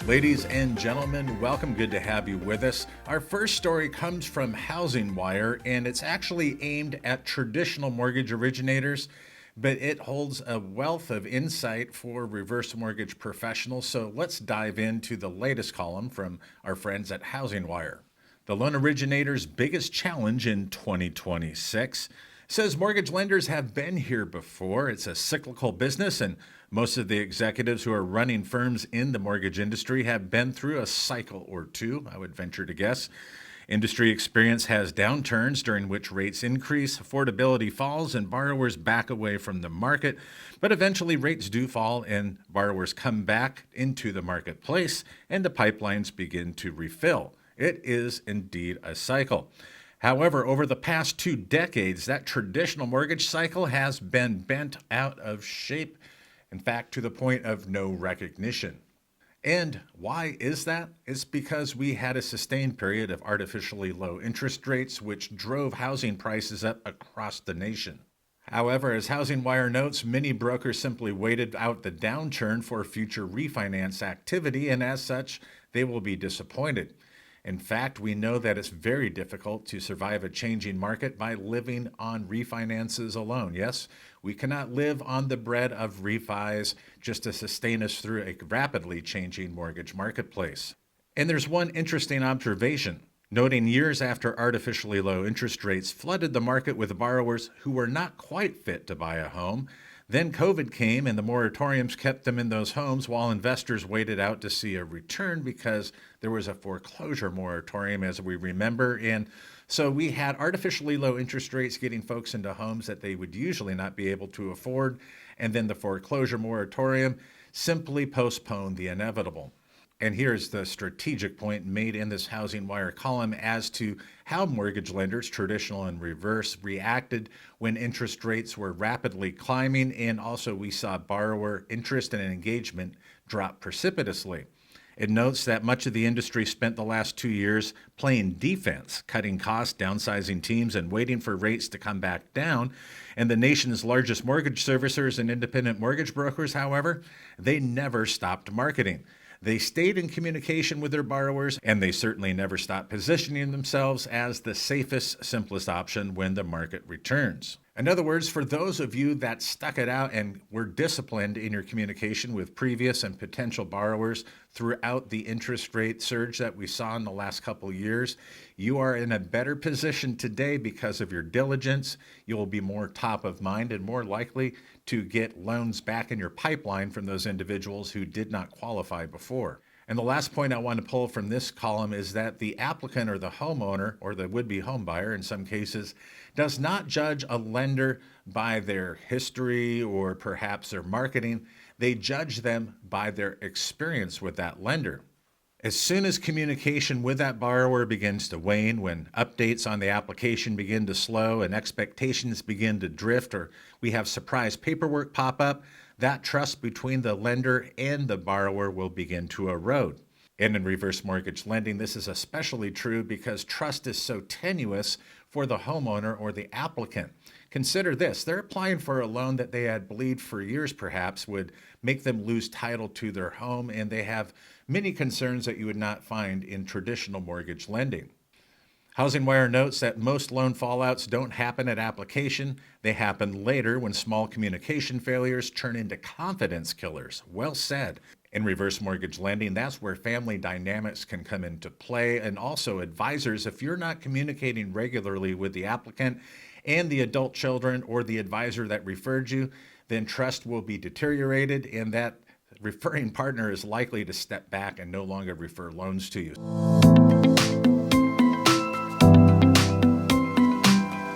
Ladies and gentlemen, welcome. Good to have you with us. Our first story comes from HousingWire, and it's actually aimed at traditional mortgage originators, but it holds a wealth of insight for reverse mortgage professionals. So let's dive into the latest column from our friends at HousingWire. The loan originator's biggest challenge in 2026 says mortgage lenders have been here before. It's a cyclical business, and most of the executives who are running firms in the mortgage industry have been through a cycle or two, I would venture to guess. Industry experience has downturns during which rates increase, affordability falls, and borrowers back away from the market. But eventually rates do fall and borrowers come back into the marketplace and the pipelines begin to refill. It is indeed a cycle. However, over the past 2 decades, that traditional mortgage cycle has been bent out of shape, in fact, to the point of no recognition. And why is that? It's because we had a sustained period of artificially low interest rates, which drove housing prices up across the nation. However, as HousingWire notes, many brokers simply waited out the downturn for future refinance activity, and as such, they will be disappointed. In fact, we know that it's very difficult to survive a changing market by living on refinances alone. Yes, we cannot live on the bread of refis just to sustain us through a rapidly changing mortgage marketplace. And there's one interesting observation. Noting years after artificially low interest rates flooded the market with borrowers who were not quite fit to buy a home, then COVID came and the moratoriums kept them in those homes while investors waited out to see a return because there was a foreclosure moratorium, as we remember. And so we had artificially low interest rates getting folks into homes that they would usually not be able to afford. And then the foreclosure moratorium simply postponed the inevitable. And here's the strategic point made in this HousingWire column as to how mortgage lenders, traditional and reverse, reacted when interest rates were rapidly climbing, and also we saw borrower interest and engagement drop precipitously. It notes that much of the industry spent the last 2 years playing defense, cutting costs, downsizing teams, and waiting for rates to come back down. And the nation's largest mortgage servicers and independent mortgage brokers, however, they never stopped marketing. They stayed in communication with their borrowers, and they certainly never stopped positioning themselves as the safest, simplest option when the market returns. In other words, for those of you that stuck it out and were disciplined in your communication with previous and potential borrowers throughout the interest rate surge that we saw in the last couple of years, you are in a better position today because of your diligence. You will be more top of mind and more likely to get loans back in your pipeline from those individuals who did not qualify before. And the last point I want to pull from this column is that the applicant or the homeowner or the would-be home buyer in some cases does not judge a lender by their history or perhaps their marketing. They judge them by their experience with that lender. As soon as communication with that borrower begins to wane, when updates on the application begin to slow and expectations begin to drift, or we have surprise paperwork pop up, that trust between the lender and the borrower will begin to erode. And in reverse mortgage lending, this is especially true because trust is so tenuous for the homeowner or the applicant. Consider this, they're applying for a loan that they had believed for years perhaps would make them lose title to their home, and they have many concerns that you would not find in traditional mortgage lending. HousingWire notes that most loan fallouts don't happen at application. They happen later when small communication failures turn into confidence killers. Well said. In reverse mortgage lending, that's where family dynamics can come into play, and also advisors. If you're not communicating regularly with the applicant and the adult children or the advisor that referred you, then trust will be deteriorated, and that referring partner is likely to step back and no longer refer loans to you.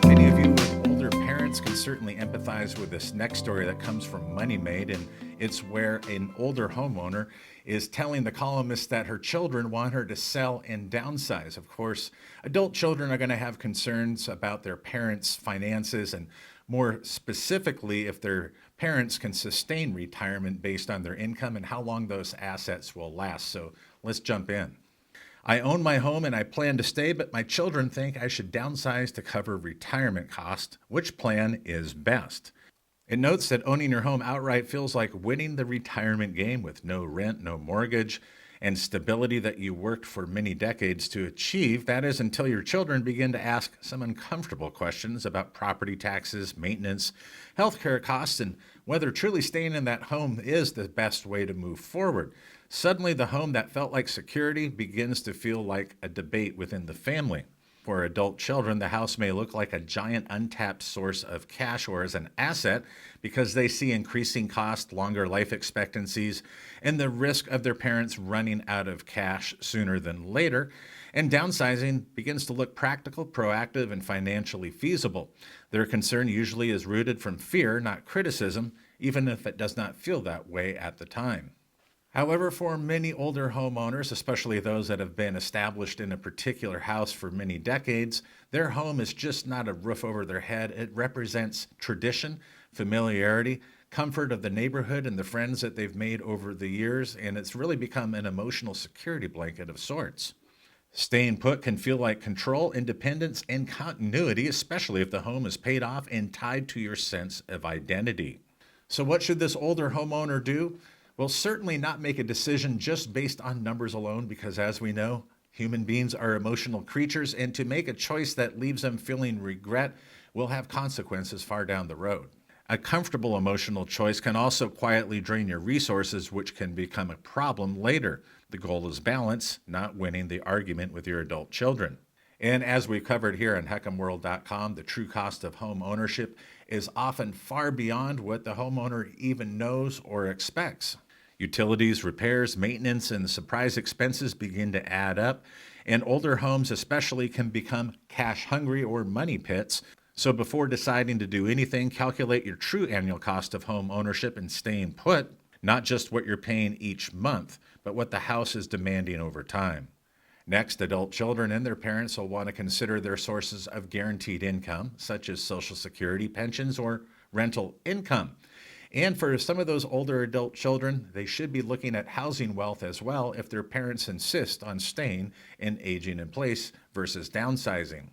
Many of you with older parents can certainly empathize with this next story that comes from Money Made, and it's where an older homeowner is telling the columnist that her children want her to sell and downsize. Of course, adult children are going to have concerns about their parents' finances, and more specifically, if their parents can sustain retirement based on their income and how long those assets will last. So let's jump in. I own my home and I plan to stay, but my children think I should downsize to cover retirement costs. Which plan is best? It notes that owning your home outright feels like winning the retirement game with no rent, no mortgage, and stability that you worked for many decades to achieve. That is, until your children begin to ask some uncomfortable questions about property taxes, maintenance, healthcare costs, and whether truly staying in that home is the best way to move forward. Suddenly, the home that felt like security begins to feel like a debate within the family. For adult children, the house may look like a giant untapped source of cash or as an asset because they see increasing costs, longer life expectancies, and the risk of their parents running out of cash sooner than later. And downsizing begins to look practical, proactive, and financially feasible. Their concern usually is rooted from fear, not criticism, even if it does not feel that way at the time. However, for many older homeowners, especially those that have been established in a particular house for many decades, their home is just not a roof over their head. It represents tradition, familiarity, comfort of the neighborhood and the friends that they've made over the years, and it's really become an emotional security blanket of sorts. Staying put can feel like control, independence, and continuity, especially if the home is paid off and tied to your sense of identity. So what should this older homeowner do? Well, certainly not make a decision just based on numbers alone, because as we know, human beings are emotional creatures, and to make a choice that leaves them feeling regret will have consequences far down the road. A comfortable emotional choice can also quietly drain your resources, which can become a problem later. The goal is balance, not winning the argument with your adult children. And as we covered here on HECMWorld.com, the true cost of home ownership is often far beyond what the homeowner even knows or expects. Utilities, repairs, maintenance, and surprise expenses begin to add up, and older homes especially can become cash hungry or money pits. So before deciding to do anything, calculate your true annual cost of home ownership and staying put, not just what you're paying each month, but what the house is demanding over time. Next, adult children and their parents will want to consider their sources of guaranteed income, such as Social Security, pensions, or rental income. And for some of those older adult children, they should be looking at housing wealth as well if their parents insist on staying and aging in place versus downsizing.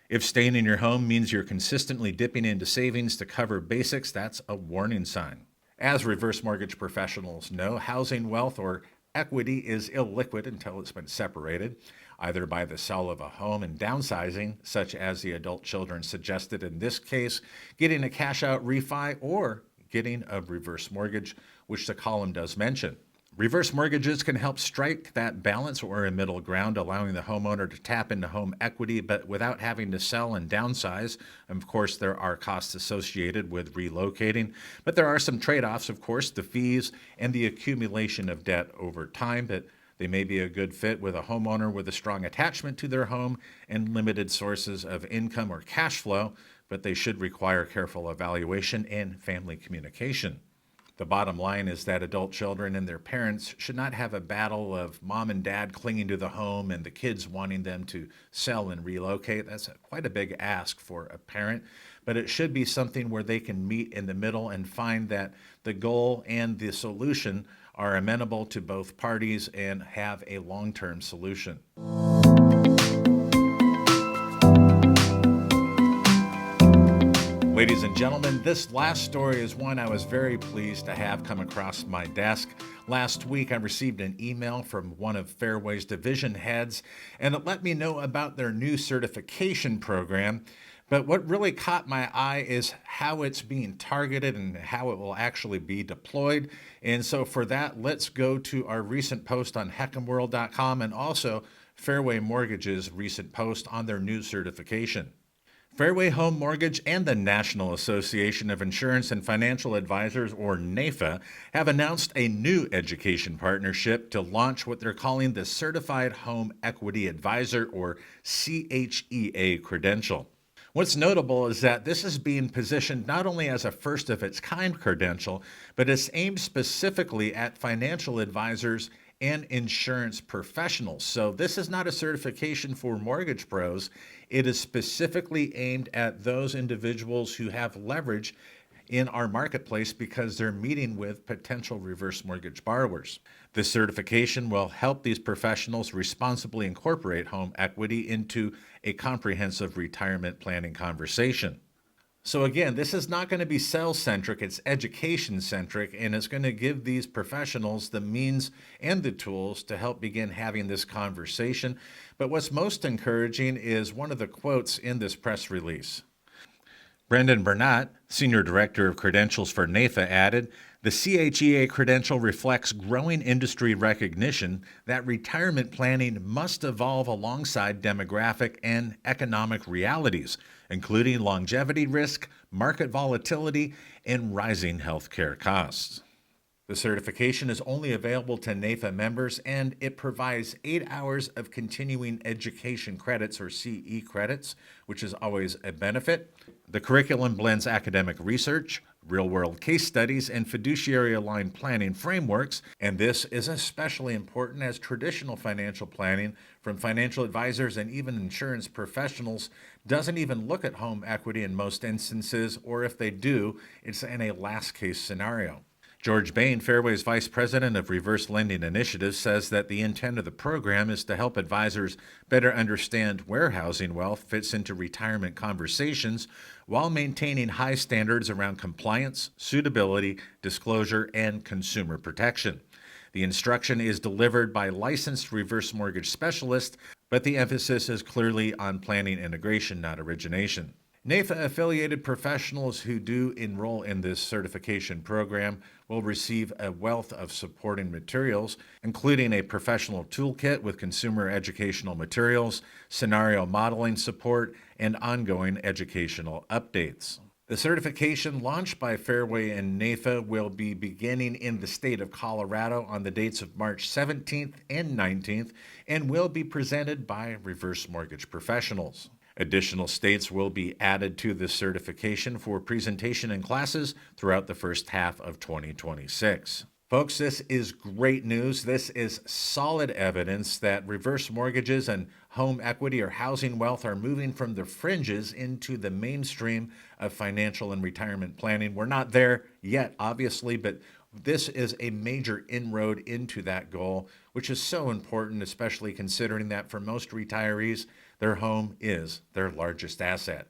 If staying in your home means you're consistently dipping into savings to cover basics, that's a warning sign. As reverse mortgage professionals know, housing wealth or equity is illiquid until it's been separated, either by the sale of a home and downsizing, such as the adult children suggested in this case, getting a cash-out refi, or getting a reverse mortgage, which the column does mention. Reverse mortgages can help strike that balance or a middle ground, allowing the homeowner to tap into home equity, but without having to sell and downsize. Of course, there are costs associated with relocating, but there are some trade-offs, of course, the fees and the accumulation of debt over time, but they may be a good fit with a homeowner with a strong attachment to their home and limited sources of income or cash flow, but they should require careful evaluation and family communication. The bottom line is that adult children and their parents should not have a battle of mom and dad clinging to the home and the kids wanting them to sell and relocate. That's quite a big ask for a parent, but it should be something where they can meet in the middle and find that the goal and the solution are amenable to both parties and have a long-term solution. Ladies and gentlemen, this last story is one I was very pleased to have come across my desk. Last week, I received an email from one of Fairway's division heads, and it let me know about their new certification program. But what really caught my eye is how it's being targeted and how it will actually be deployed. And so for that, let's go to our recent post on HECMWorld.com and also Fairway Mortgage's recent post on their new certification. Fairway Home Mortgage and the National Association of Insurance and Financial Advisors, or NAIFA, have announced a new education partnership to launch what they're calling the Certified Home Equity Advisor, or CHEA credential. What's notable is that this is being positioned not only as a first of its kind credential, but it's aimed specifically at financial advisors and insurance professionals. So this is not a certification for mortgage pros. It is specifically aimed at those individuals who have leverage in our marketplace because they're meeting with potential reverse mortgage borrowers. This certification will help these professionals responsibly incorporate home equity into a comprehensive retirement planning conversation. So again, this is not going to be sales-centric, it's education-centric, and it's going to give these professionals the means and the tools to help begin having this conversation. But what's most encouraging is one of the quotes in this press release. Brendan Burnett, Senior Director of Credentials for NAIFA, added, "The CHEA credential reflects growing industry recognition that retirement planning must evolve alongside demographic and economic realities, including longevity risk, market volatility, and rising healthcare costs." The certification is only available to NAIFA members, and it provides 8 hours of continuing education credits, or CE credits, which is always a benefit. The curriculum blends academic research, real-world case studies, and fiduciary-aligned planning frameworks, and this is especially important as traditional financial planning from financial advisors and even insurance professionals doesn't even look at home equity in most instances, or if they do, it's in a last-case scenario. George Bain, Fairway's Vice President of Reverse Lending Initiatives, says that the intent of the program is to help advisors better understand where housing wealth fits into retirement conversations while maintaining high standards around compliance, suitability, disclosure, and consumer protection. The instruction is delivered by licensed reverse mortgage specialists, but the emphasis is clearly on planning integration, not origination. NAIFA-affiliated professionals who do enroll in this certification program will receive a wealth of supporting materials, including a professional toolkit with consumer educational materials, scenario modeling support, and ongoing educational updates. The certification, launched by Fairway and NAIFA, will be beginning in the state of Colorado on the dates of March 17th and 19th and will be presented by reverse mortgage professionals. Additional states will be added to this certification for presentation and classes throughout the first half of 2026. Folks, this is great news. This is solid evidence that reverse mortgages and home equity or housing wealth are moving from the fringes into the mainstream of financial and retirement planning. We're not there yet, obviously, but this is a major inroad into that goal, which is so important, especially considering that for most retirees, their home is their largest asset.